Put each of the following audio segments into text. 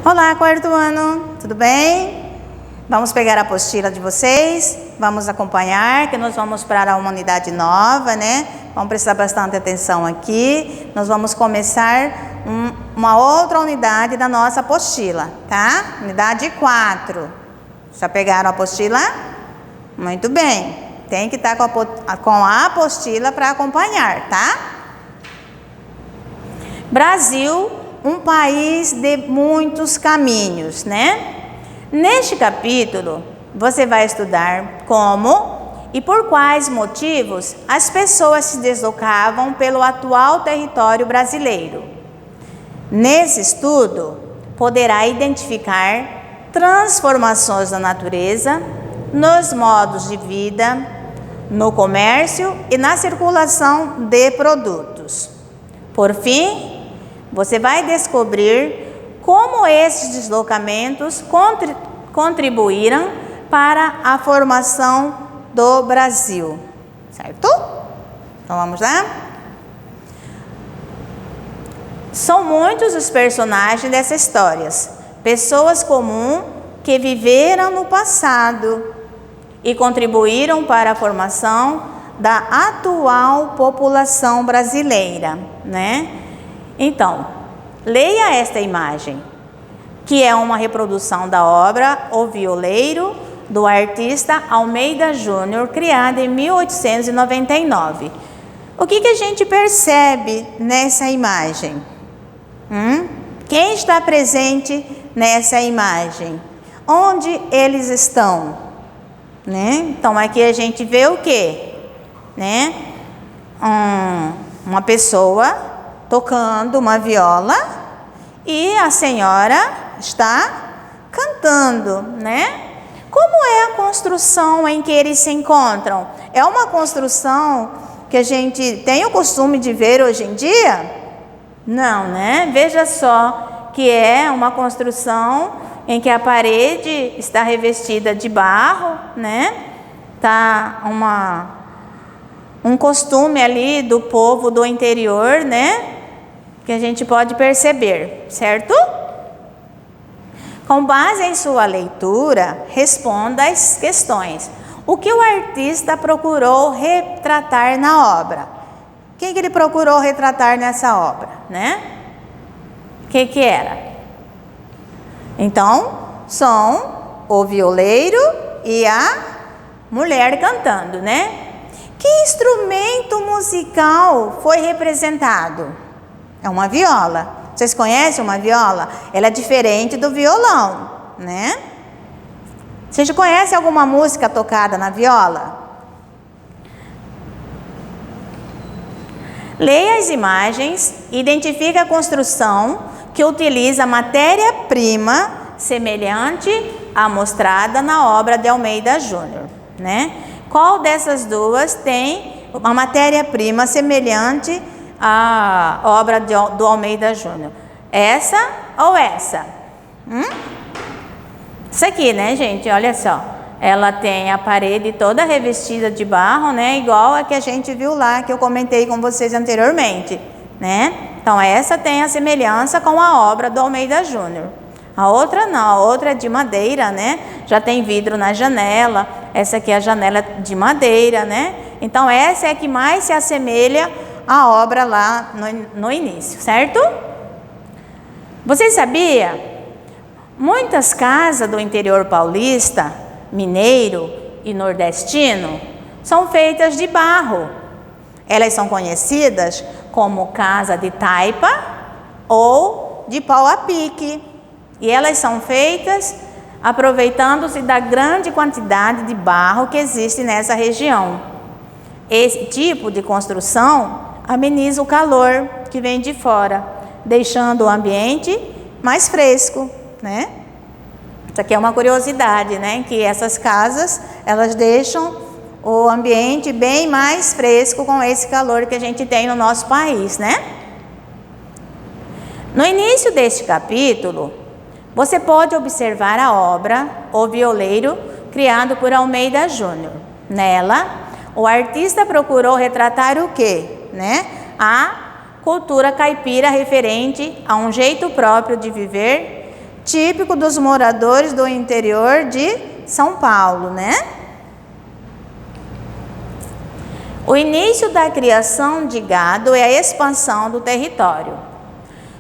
Olá, quarto ano, tudo bem? Vamos pegar a apostila de vocês, vamos acompanhar, que nós vamos para uma unidade nova, né? Vamos prestar bastante atenção aqui. Nós vamos começar uma outra unidade da nossa apostila, tá? Unidade 4. Já pegaram a apostila? Muito bem. Tem que estar com a apostila para acompanhar, tá? Brasil, um país de muitos caminhos, né? Neste capítulo, você vai estudar como e por quais motivos as pessoas se deslocavam pelo atual território brasileiro. Nesse estudo, poderá identificar transformações na natureza, nos modos de vida, no comércio e na circulação de produtos. Por fim, você vai descobrir como esses deslocamentos contribuíram para a formação do Brasil, certo? Então vamos lá? São muitos os personagens dessas histórias, pessoas comuns que viveram no passado e contribuíram para a formação da atual população brasileira, né? Então, leia esta imagem, que é uma reprodução da obra O Violeiro, do artista Almeida Júnior, criada em 1899. O que a gente percebe nessa imagem? Quem está presente nessa imagem? Onde eles estão? Né? Então, aqui a gente vê o quê? Né? Uma pessoa tocando uma viola e a senhora está cantando, né? Como é a construção em que eles se encontram? É uma construção que a gente tem o costume de ver hoje em dia? Não, né? Veja só que é uma construção em que a parede está revestida de barro, né? Tá um costume ali do povo do interior, né? Que a gente pode perceber, certo? Com base em sua leitura, responda as questões. O que o artista procurou retratar na obra? Quem que ele procurou retratar nessa obra, né? O que era? Então, são o violeiro e a mulher cantando, né? Que instrumento musical foi representado? É uma viola. Vocês conhecem uma viola? Ela é diferente do violão, né? Vocês conhecem alguma música tocada na viola? Leia as imagens e identifique a construção que utiliza matéria-prima semelhante à mostrada na obra de Almeida Júnior, né? Qual dessas duas tem uma matéria-prima semelhante à obra do Almeida Júnior? Essa ou essa? Isso aqui, né, gente? Olha só. Ela tem a parede toda revestida de barro, né? Igual a que a gente viu lá, que eu comentei com vocês anteriormente, né? Então, essa tem a semelhança com a obra do Almeida Júnior. A outra não, a outra é de madeira, né? Já tem vidro na janela. Essa aqui é a janela de madeira, né? Então, essa é a que mais se assemelha à obra lá no início, certo? Você sabia? Muitas casas do interior paulista, mineiro e nordestino são feitas de barro. Elas são conhecidas como casa de taipa ou de pau a pique. E elas são feitas aproveitando-se da grande quantidade de barro que existe nessa região. Esse tipo de construção ameniza o calor que vem de fora, deixando o ambiente mais fresco, né? Isso aqui é uma curiosidade, né? Que essas casas, elas deixam o ambiente bem mais fresco com esse calor que a gente tem no nosso país, né? No início deste capítulo, você pode observar a obra O Violeiro, criado por Almeida Júnior. Nela, o artista procurou retratar o quê? Né? A cultura caipira referente a um jeito próprio de viver, típico dos moradores do interior de São Paulo, né? O início da criação de gado é a expansão do território.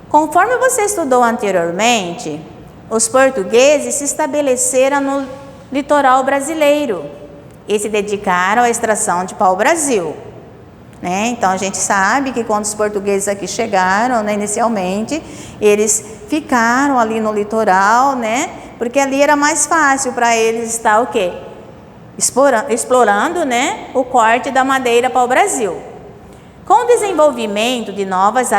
Conforme você estudou anteriormente, os portugueses se estabeleceram no litoral brasileiro e se dedicaram à extração de pau-brasil, né? Então a gente sabe que quando os portugueses aqui chegaram, né, inicialmente, eles ficaram ali no litoral, né? Porque ali era mais fácil para eles estar o quê? Explorando, né, o corte da madeira pau-brasil. Com o desenvolvimento de novas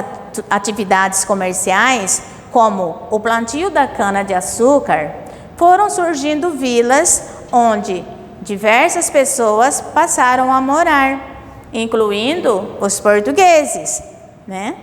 atividades comerciais, como o plantio da cana-de-açúcar, foram surgindo vilas onde diversas pessoas passaram a morar, incluindo os portugueses, né?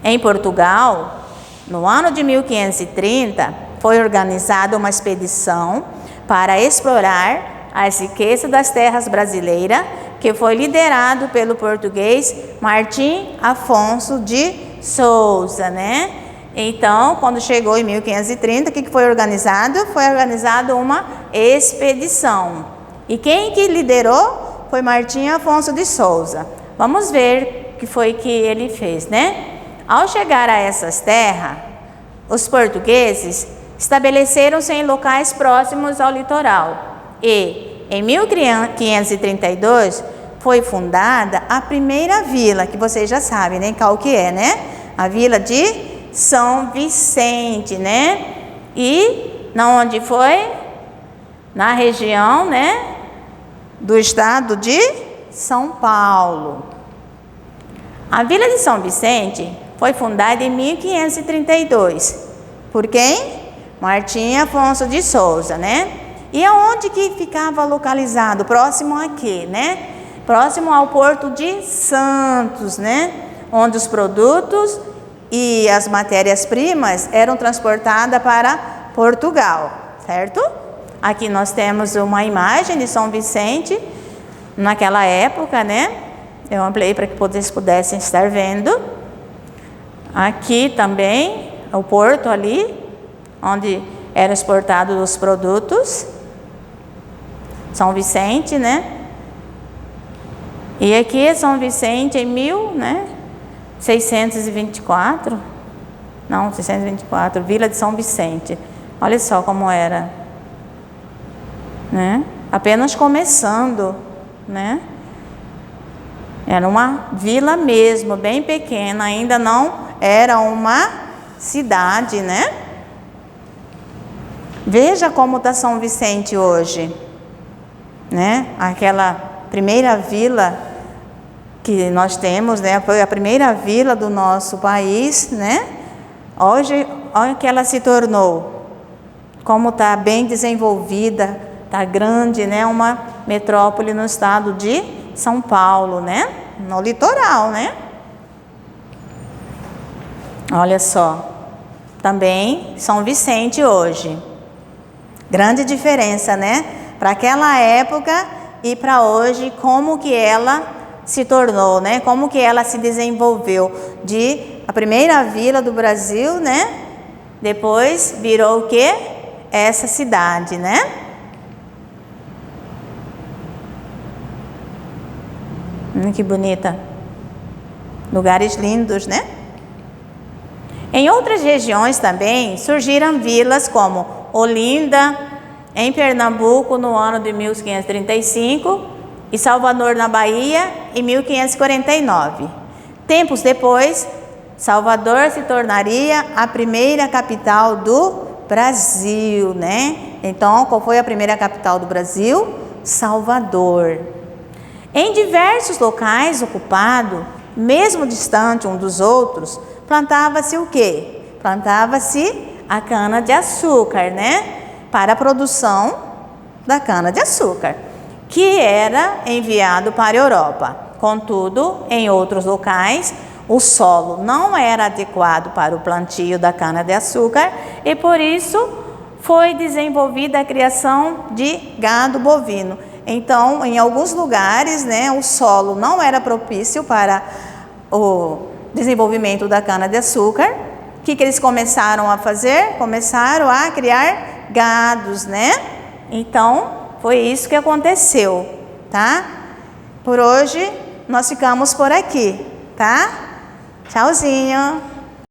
Em Portugal, no ano de 1530, foi organizada uma expedição para explorar as riquezas das terras brasileiras, que foi liderado pelo português Martim Afonso de Souza, né? Então, quando chegou em 1530, o que foi organizado? Foi organizada uma expedição. E quem que liderou? Foi Martim Afonso de Souza. Vamos ver o que foi que ele fez, né? Ao chegar a essas terras, os portugueses estabeleceram-se em locais próximos ao litoral. E em 1532 foi fundada a primeira vila, que vocês já sabem, né? Qual que é, né? A vila de São Vicente, né? E onde foi? Na região, né, do estado de São Paulo. A vila de São Vicente foi fundada em 1532. Por quem? Martim Afonso de Souza, né? E aonde que ficava localizado? Próximo a quê, né? Próximo ao Porto de Santos, né? Onde os produtos e as matérias-primas eram transportadas para Portugal, certo? Aqui nós temos uma imagem de São Vicente, naquela época, né? Eu ampliei para que vocês pudessem estar vendo. Aqui também, o porto ali, onde eram exportados os produtos. São Vicente, né? E aqui é São Vicente em 1624. Não, 624, Vila de São Vicente. Olha só como era, né? Apenas começando, né? Era uma vila mesmo, bem pequena, ainda não era uma cidade, né? Veja como está São Vicente hoje, né? Aquela primeira vila que nós temos, né? Foi a primeira vila do nosso país, né? Hoje, olha que ela se tornou, como está bem desenvolvida, está grande, né? Uma metrópole no estado de São Paulo, né? No litoral, né? Olha só, também São Vicente hoje. Grande diferença, né? Para aquela época e para hoje, como que ela se tornou, né? Como que ela se desenvolveu de a primeira vila do Brasil, né? Depois virou o quê? Essa cidade, né? Que bonita. Lugares lindos, né? Em outras regiões também surgiram vilas como Olinda, em Pernambuco, no ano de 1535, e Salvador, na Bahia, em 1549. Tempos depois, Salvador se tornaria a primeira capital do Brasil, né? Então, qual foi a primeira capital do Brasil? Salvador. Em diversos locais ocupados, mesmo distante um dos outros, plantava-se o quê? Plantava-se a cana-de-açúcar, né? Para a produção da cana-de-açúcar, que era enviado para a Europa. Contudo, em outros locais, o solo não era adequado para o plantio da cana-de-açúcar e, por isso, foi desenvolvida a criação de gado bovino. Então, em alguns lugares, né, o solo não era propício para o desenvolvimento da cana-de-açúcar o que eles começaram a fazer? Começaram a criar gados, né? Então, foi isso que aconteceu, tá? Por hoje, nós ficamos por aqui, tá? Tchauzinho!